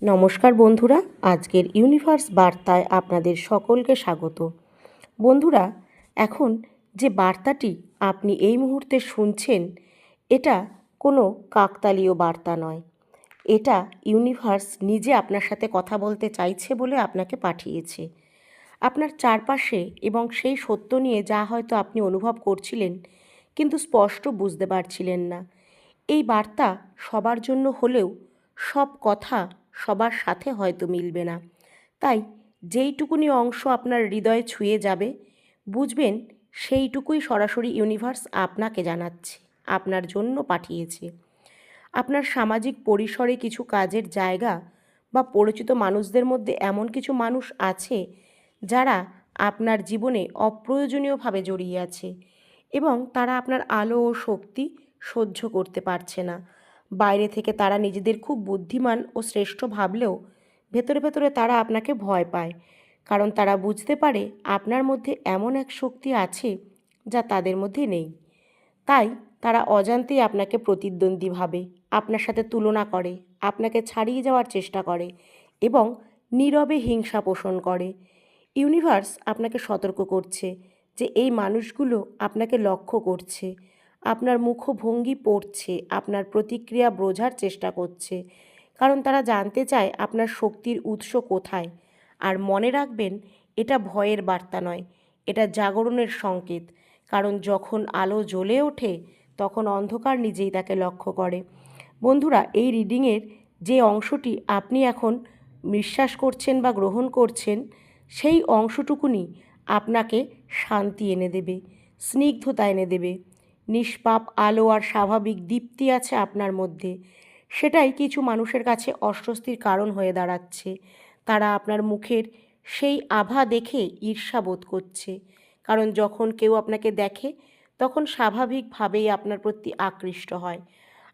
নমস্কার বন্ধুরা, আজকের ইউনিভার্স বার্তায় আপনাদের সকলকে স্বাগত। বন্ধুরা, এখন যে বার্তাটি আপনি এই মুহূর্তে শুনছেন, এটা কোনো কাকতালীয় বার্তা নয়। এটা ইউনিভার্স নিজে আপনার সাথে কথা বলতে চাইছে বলে আপনাকে পাঠিয়েছে। আপনার চারপাশে এবং সেই সত্য নিয়ে যা হয়তো আপনি অনুভব করছিলেন কিন্তু স্পষ্ট বুঝতে পারছিলেন না, এই বার্তা সবার জন্য হলেও সব কথা সবার সাথে হয়তো মিলবে না। তাই যেইটুকুনি অংশ আপনার হৃদয়ে ছুঁয়ে যাবে, বুঝবেন সেইটুকুই সরাসরি ইউনিভার্স আপনাকে জানাচ্ছে, আপনার জন্য পাঠিয়েছে। আপনার সামাজিক পরিসরে কিছু কাজের জায়গা বা পরিচিত মানুষদের মধ্যে এমন কিছু মানুষ আছে যারা আপনার জীবনে অপ্রয়োজনীয়ভাবে জড়িয়ে আছে এবং তারা আপনার আলো ও শক্তি সহ্য করতে পারছে না। বাইরে থেকে তারা নিজেদের খুব বুদ্ধিমান ও শ্রেষ্ঠ ভাবলেও ভেতরে ভেতরে তারা আপনাকে ভয় পায়, কারণ তারা বুঝতে পারে আপনার মধ্যে এমন এক শক্তি আছে যা তাদের মধ্যে নেই। তাই তারা অজান্তেই আপনাকে প্রতিদ্বন্দ্বী ভাবে, আপনার সাথে তুলনা করে, আপনাকে ছাড়িয়ে যাওয়ার চেষ্টা করে এবং নীরবে হিংসা পোষণ করে। ইউনিভার্স আপনাকে সতর্ক করছে যে এই মানুষগুলো আপনাকে লক্ষ্য করছে, আপনার মুখভঙ্গি পড়ছে, আপনার প্রতিক্রিয়া বোঝার চেষ্টা করছে, কারণ তারা জানতে চায় আপনার শক্তির উৎস কোথায়। আর মনে রাখবেন, এটা ভয়ের বার্তা নয়, এটা জাগরণের সংকেত, কারণ যখন আলো জ্বলে ওঠে তখন অন্ধকার নিজেই তাকে লক্ষ্য করে। বন্ধুরা, এই রিডিংয়ের যে অংশটি আপনি এখন বিশ্বাস করছেন বা গ্রহণ করছেন, সেই অংশটুকুনি আপনাকে শান্তি এনে দেবে, স্নিগ্ধতা এনে দেবে। নিষ্পাপ আলো আর স্বাভাবিক দীপ্তি আছে আপনার মধ্যে, সেটাই কিছু মানুষের কাছে অস্বস্তির কারণ হয়ে দাঁড়াচ্ছে। তারা আপনার মুখের সেই আভা দেখে ঈর্ষা বোধ করছে, কারণ যখন কেউ আপনাকে দেখে তখন স্বাভাবিকভাবেই আপনার প্রতি আকৃষ্ট হয়,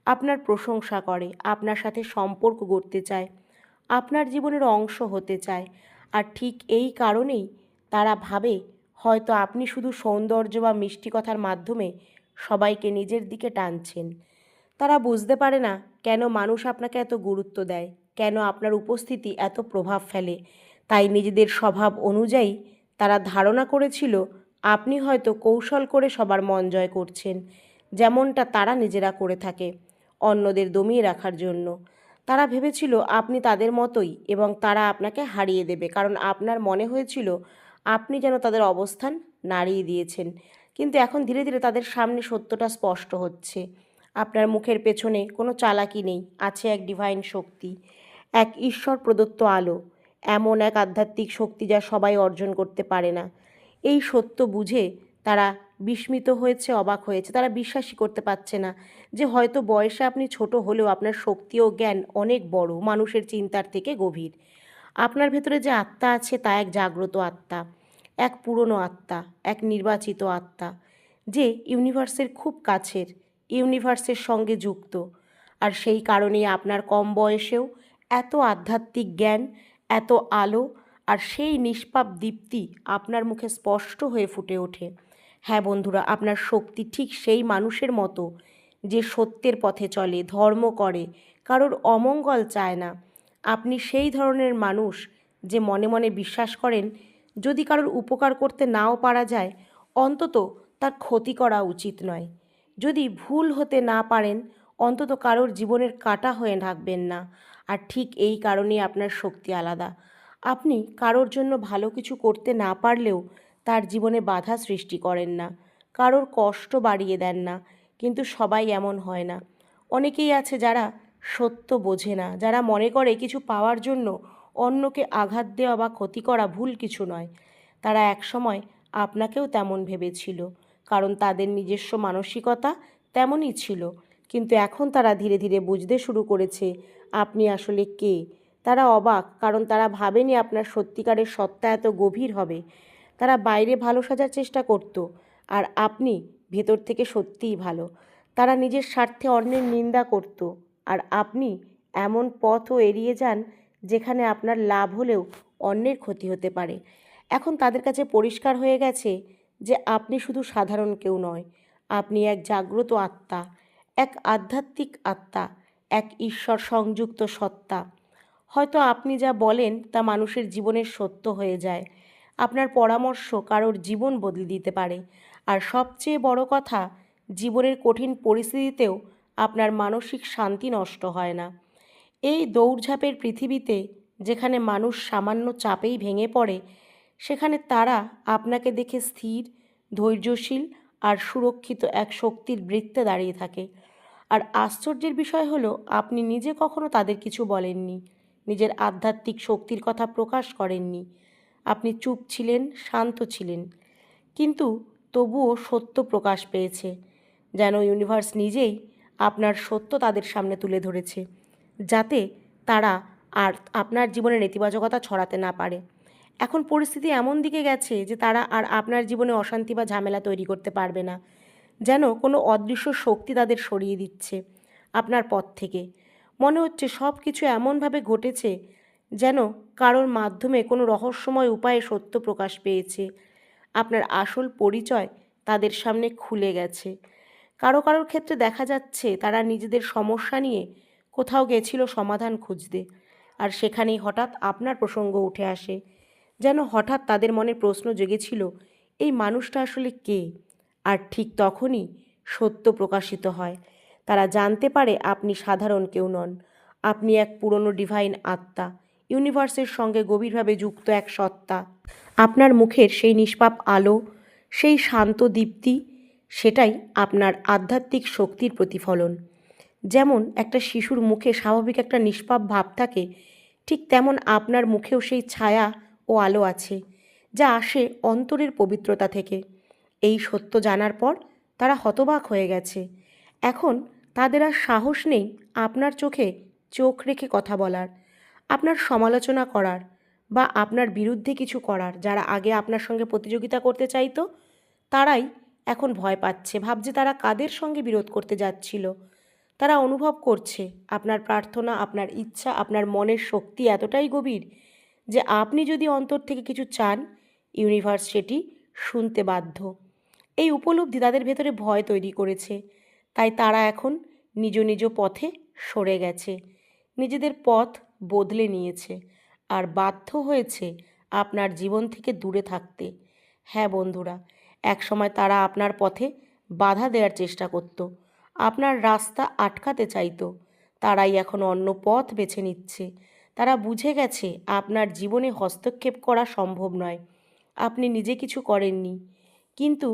আপনার প্রশংসা করে, আপনার সাথে সম্পর্ক গড়তে চায়, আপনার জীবনের অংশ হতে চায়। আর ঠিক এই কারণেই তারা ভাবে হয়তো আপনি শুধু সৌন্দর্য বা মিষ্টি কথার মাধ্যমে সবাইকে নিজের দিকে টানছেন। তারা বুঝতে পারে না কেন মানুষ আপনাকে এত গুরুত্ব দেয়, কেন আপনার উপস্থিতি এত প্রভাব ফেলে। তাই নিজেদের স্বভাব অনুযায়ী তারা ধারণা করেছিল আপনি হয়তো কৌশল করে সবার মন জয় করছেন, যেমনটা তারা নিজেরা করে থাকে অন্যদের দমিয়ে রাখার জন্য। তারা ভেবেছিল আপনি তাদের মতোই এবং তারা আপনাকে হারিয়ে দেবে, কারণ আপনার মনে হয়েছিল আপনি যেন তাদের অবস্থান নাড়িয়ে দিয়েছেন। কিন্তু এখন ধীরে ধীরে তাদের সামনে সত্যটা স্পষ্ট হচ্ছে। আপনার মুখের পেছনে কোনো চালাকি নেই, আছে এক ডিভাইন শক্তি, এক ঈশ্বর প্রদত্ত আলো, এমন এক আধ্যাত্মিক শক্তি যা সবাই অর্জন করতে পারে না। এই সত্য বুঝে তারা বিস্মিত হয়েছে, অবাক হয়েছে। তারা বিশ্বাসই করতে পারছে না যে হয়তো বয়সে আপনি ছোট হলেও আপনার শক্তি ও জ্ঞান অনেক বড়, মানুষের চিন্তার থেকে গভীর। আপনার ভেতরে যে আত্মা আছে তা এক জাগ্রত আত্মা, এক পুরনো আত্মা, এক নির্বাচিত আত্মা, যে ইউনিভার্সের খুব কাছের, ইউনিভার্সের সঙ্গে যুক্ত। আর সেই কারণেই আপনার কম বয়সেও এত আধ্যাত্মিক জ্ঞান, এত আলো আর সেই নিষ্পাপ দীপ্তি আপনার মুখে স্পষ্ট হয়ে ফুটে ওঠে। হ্যাঁ বন্ধুরা, আপনার শক্তি ঠিক সেই মানুষের মতো যে সত্যের পথে চলে, ধর্ম করে, কারোর অমঙ্গল চায় না। আপনি সেই ধরনের মানুষ যে মনে মনে বিশ্বাস করেন যদি কারোর উপকার করতে নাও পারা যায়, অন্তত তার ক্ষতি করা উচিত নয়। যদি ভুল হতে না পারেন, অন্তত কারোর জীবনের কাঁটা হয়ে থাকবেন না। আর ঠিক এই কারণেই আপনার শক্তি আলাদা। আপনি কারোর জন্য ভালো কিছু করতে না পারলেও তার জীবনে বাধা সৃষ্টি করেন না, কারোর কষ্ট বাড়িয়ে দেন না। কিন্তু সবাই এমন হয় না। অনেকেই আছে যারা সত্য বোঝে না, যারা মনে করে কিছু পাওয়ার জন্য অন্যকে আঘাত দেওয়া বা ক্ষতি করা ভুল কিছু নয়। তারা একসময় আপনাকেও তেমন ভেবেছিল, কারণ তাদের নিজস্ব মানসিকতা তেমনই ছিল। কিন্তু এখন তারা ধীরে ধীরে বুঝতে শুরু করেছে আপনি আসলে কে। তারা অবাক, কারণ তারা ভাবেনি আপনার সত্যিকারের সত্তা এত গভীর হবে। তারা বাইরে ভালো সাজার চেষ্টা করত, আর আপনি ভেতর থেকে সত্যিই ভালো। তারা নিজের স্বার্থে অন্যের নিন্দা করত, আর আপনি এমন পথও এড়িয়ে যান যেখানে আপনার লাভ হলেও অন্যের ক্ষতি হতে পারে। এখন তাদের কাছে পরিষ্কার হয়ে গেছে যে আপনি শুধু সাধারণ কেউ নয়, আপনি এক জাগ্রত আত্মা, এক আধ্যাত্মিক আত্মা, এক ঈশ্বর সংযুক্ত সত্তা। হয়তো আপনি যা বলেন তা মানুষের জীবনের সত্য হয়ে যায়। আপনার পরামর্শ কারোর জীবন বদলে দিতে পারে। আর সবচেয়ে বড় কথা, জীবনের কঠিন পরিস্থিতিতেও আপনার মানসিক শান্তি নষ্ট হয় না। এই দৌড়ঝাঁপের পৃথিবীতে যেখানে মানুষ সামান্য চাপেই ভেঙে পড়ে, সেখানে তারা আপনাকে দেখে স্থির, ধৈর্যশীল আর সুরক্ষিত এক শক্তির বৃত্তে দাঁড়িয়ে থাকে। আর আশ্চর্যের বিষয় হলো, আপনি নিজে কখনো তাদের কিছু বলেননি, নিজের আধ্যাত্মিক শক্তির কথা প্রকাশ করেননি। আপনি চুপ ছিলেন, শান্ত ছিলেন, কিন্তু তবুও সত্য প্রকাশ পেয়েছে। যেন ইউনিভার্স নিজেই আপনার সত্য তাদের সামনে তুলে ধরেছে, যাতে তারা আর আপনার জীবনে নেতিবাচকতা ছড়াতে না পারে। এখন পরিস্থিতি এমন দিকে গেছে যে তারা আর আপনার জীবনে অশান্তি বা ঝামেলা তৈরি করতে পারবে না। যেন কোনো অদৃশ্য শক্তি তাদের সরিয়ে দিচ্ছে আপনার পথ থেকে। মনে হচ্ছে সব কিছু এমনভাবে ঘটেছে যেন কারোর মাধ্যমে কোনো রহস্যময় উপায়ে সত্য প্রকাশ পেয়েছে। আপনার আসল পরিচয় তাদের সামনে খুলে গেছে। কারোর ক্ষেত্রে দেখা যাচ্ছে তারা নিজেদের সমস্যা নিয়ে কোথাও গেছিল সমাধান খুঁজতে, আর সেখানেই হঠাৎ আপনার প্রসঙ্গ উঠে আসে। যেন হঠাৎ তাদের মনে প্রশ্ন জেগেছিল, এই মানুষটা আসলে কে? আর ঠিক তখনই সত্য প্রকাশিত হয়। তারা জানতে পারে আপনি সাধারণ কেউ নন। আপনি এক পুরনো ডিভাইন আত্মা, ইউনিভার্সের সঙ্গে গভীরভাবে যুক্ত এক সত্তা। আপনার মুখের সেই নিষ্পাপ আলো, সেই শান্ত দীপ্তি, সেটাই আপনার আধ্যাত্মিক শক্তির প্রতিফলন। যেমন একটা শিশুর মুখে স্বাভাবিক একটা নিষ্পাপ ভাব থাকে, ঠিক তেমন আপনার মুখেও সেই ছায়া ও আলো আছে, যা আসে অন্তরের পবিত্রতা থেকে। এই সত্য জানার পর তারা হতবাক হয়ে গেছে। এখন তাদের আর সাহস নেই আপনার চোখে চোখ রেখে কথা বলার, আপনার সমালোচনা করার বা আপনার বিরুদ্ধে কিছু করার। যারা আগে আপনার সঙ্গে প্রতিযোগিতা করতে চাইতো, তারাই এখন ভয় পাচ্ছে, ভাবছে তারা কাদের সঙ্গে বিরোধ করতে যাচ্ছিল। তারা অনুভব করছে আপনার প্রার্থনা, আপনার ইচ্ছা, আপনার মনের শক্তি এতটাই গভীর যে আপনি যদি অন্তর থেকে কিছু চান, ইউনিভার্স সেটি শুনতে বাধ্য। এই উপলব্ধি তাদের ভেতরে ভয় তৈরি করেছে। তাই তারা এখন নিজ নিজ পথে সরে গেছে, নিজেদের পথ বদলে নিয়েছে, আর বাধ্য হয়েছে আপনার জীবন থেকে দূরে থাকতে। হ্যাঁ বন্ধুরা, একসময় তারা আপনার পথে বাধা দেওয়ার চেষ্টা করত, আপনার রাস্তা আটকাতে চাইতো। তারাই এখন অন্য পথ বেছে নিচ্ছে। তারা বুঝে গেছে আপনার জীবনে হস্তক্ষেপ করা সম্ভব নয়। আপনি নিজে কিছু করেননি, কিন্তু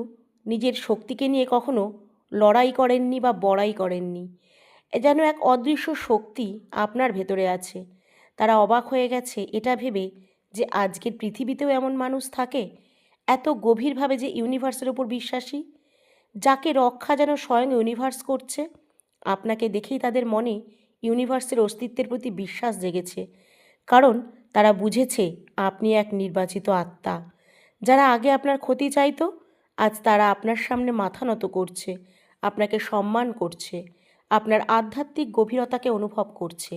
নিজের শক্তিকে নিয়ে কখনো লড়াই করেননি বা বড়াই করেননি। যেন এক অদৃশ্য শক্তি আপনার ভেতরে আছে। তারা অবাক হয়ে গেছে এটা ভেবে যে আজকের পৃথিবীতেও এমন মানুষ থাকে, এত গভীরভাবে যে ইউনিভার্সের ওপর বিশ্বাসী, যাকে রক্ষা যেন স্বয়ং ইউনিভার্স করছে। আপনাকে দেখেই তাদের মনে ইউনিভার্সের অস্তিত্বের প্রতি বিশ্বাস জেগেছে, কারণ তারা বুঝেছে আপনি এক নির্বাচিত আত্মা। যারা আগে আপনার ক্ষতি চাইতো, আজ তারা আপনার সামনে মাথা নত করছে, আপনাকে সম্মান করছে, আপনার আধ্যাত্মিক গভীরতাকে অনুভব করছে।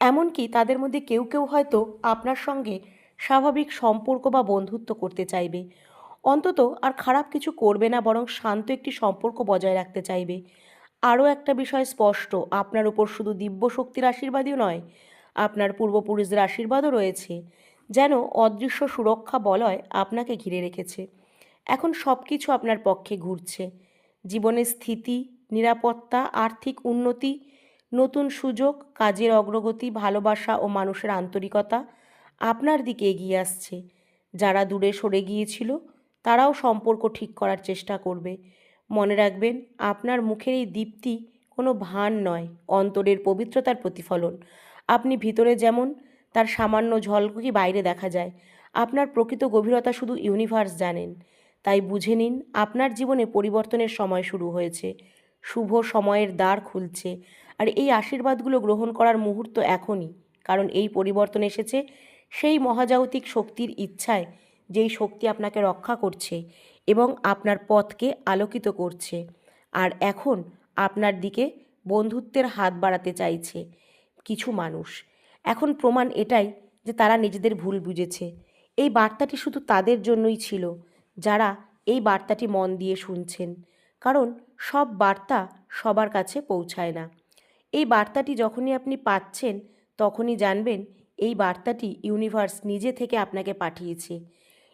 এমনকি তাদের মধ্যে কেউ কেউ হয়তো আপনার সঙ্গে স্বাভাবিক সম্পর্ক বা বন্ধুত্ব করতে চাইবে। অন্তত আর খারাপ কিছু করবে না, বরং শান্ত একটি সম্পর্ক বজায় রাখতে চাইবে। আরও একটা বিষয় স্পষ্ট, আপনার উপর শুধু দিব্য শক্তির আশীর্বাদই নয়, আপনার পূর্বপুরুষদের আশীর্বাদও রয়েছে। যেন অদৃশ্য সুরক্ষা বলয় আপনাকে ঘিরে রেখেছে। এখন সব কিছু আপনার পক্ষে ঘুরছে। জীবনের স্থিতি, নিরাপত্তা, আর্থিক উন্নতি, নতুন সুযোগ, কাজের অগ্রগতি, ভালোবাসা ও মানুষের আন্তরিকতা আপনার দিকে এগিয়ে আসছে। যারা দূরে সরে গিয়েছিল, তারাও সম্পর্ক ঠিক করার চেষ্টা করবে। মনে রাখবেন, আপনার মুখের এই দীপ্তি কোনো ভান নয়, অন্তরের পবিত্রতার প্রতিফলন। আপনি ভিতরে যেমন, তার সামান্য ঝলকি বাইরে দেখা যায়। আপনার প্রকৃত গভীরতা শুধু ইউনিভার্স জানেন। তাই বুঝে নিন, আপনার জীবনে পরিবর্তনের সময় শুরু হয়েছে। শুভ সময়ের দ্বার খুলছে, আর এই আশীর্বাদগুলো গ্রহণ করার মুহূর্ত এখনই। কারণ এই পরিবর্তন এসেছে সেই মহাজাগতিক শক্তির ইচ্ছায়, যেই শক্তি আপনাকে রক্ষা করছে এবং আপনার পথকে আলোকিত করছে। আর এখন আপনার দিকে বন্ধুত্বের হাত বাড়াতে চাইছে কিছু মানুষ। এখন প্রমাণ এটাই যে তারা নিজেদের ভুল বুঝেছে। এই বার্তাটি শুধু তাদের জন্যই ছিল যারা এই বার্তাটি মন দিয়ে শুনছেন, কারণ সব বার্তা সবার কাছে পৌঁছায় না। এই বার্তাটি যখনই আপনি পাচ্ছেন, তখনই জানবেন এই বার্তাটি ইউনিভার্স নিজে থেকে আপনাকে পাঠিয়েছে।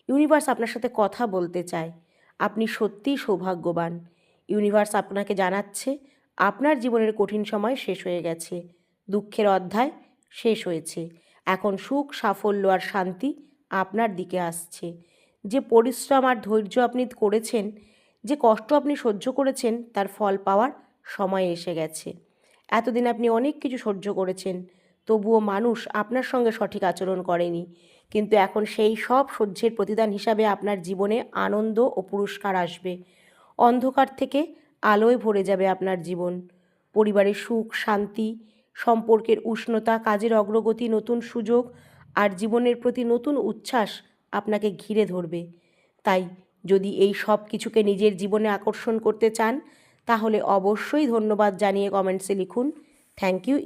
ইউনিভার্স আপনার সাথে কথা বলতে চায়। আপনি সত্যিই সৌভাগ্যবান। ইউনিভার্স আপনাকে জানাচ্ছে আপনার জীবনের কঠিন সময় শেষ হয়ে গেছে, দুঃখের অধ্যায় শেষ হয়েছে। এখন সুখ, সাফল্য আর শান্তি আপনার দিকে আসছে। যে পরিশ্রম আর ধৈর্য আপনি করেছেন, যে কষ্ট আপনি সহ্য করেছেন, তার ফল পাওয়ার সময় এসে গেছে। এতদিন আপনি অনেক কিছু সহ্য করেছেন, তবুও মানুষ আপনার সঙ্গে সঠিক আচরণ করেনি। কিন্তু এখন সেই সব সহ্যের প্রতিদান হিসাবে আপনার জীবনে আনন্দ ও পুরস্কার আসবে। অন্ধকার থেকে আলোয় ভরে যাবে আপনার জীবন। পরিবারের সুখ, শান্তি, সম্পর্কের উষ্ণতা, কাজের অগ্রগতি, নতুন সুযোগ আর জীবনের প্রতি নতুন উচ্ছ্বাস আপনাকে ঘিরে ধরবে। তাই যদি এই সব কিছুকে নিজের জীবনে আকর্ষণ করতে চান, তাহলে অবশ্যই ধন্যবাদ জানিয়ে কমেন্টসে লিখুন, থ্যাংক ইউ।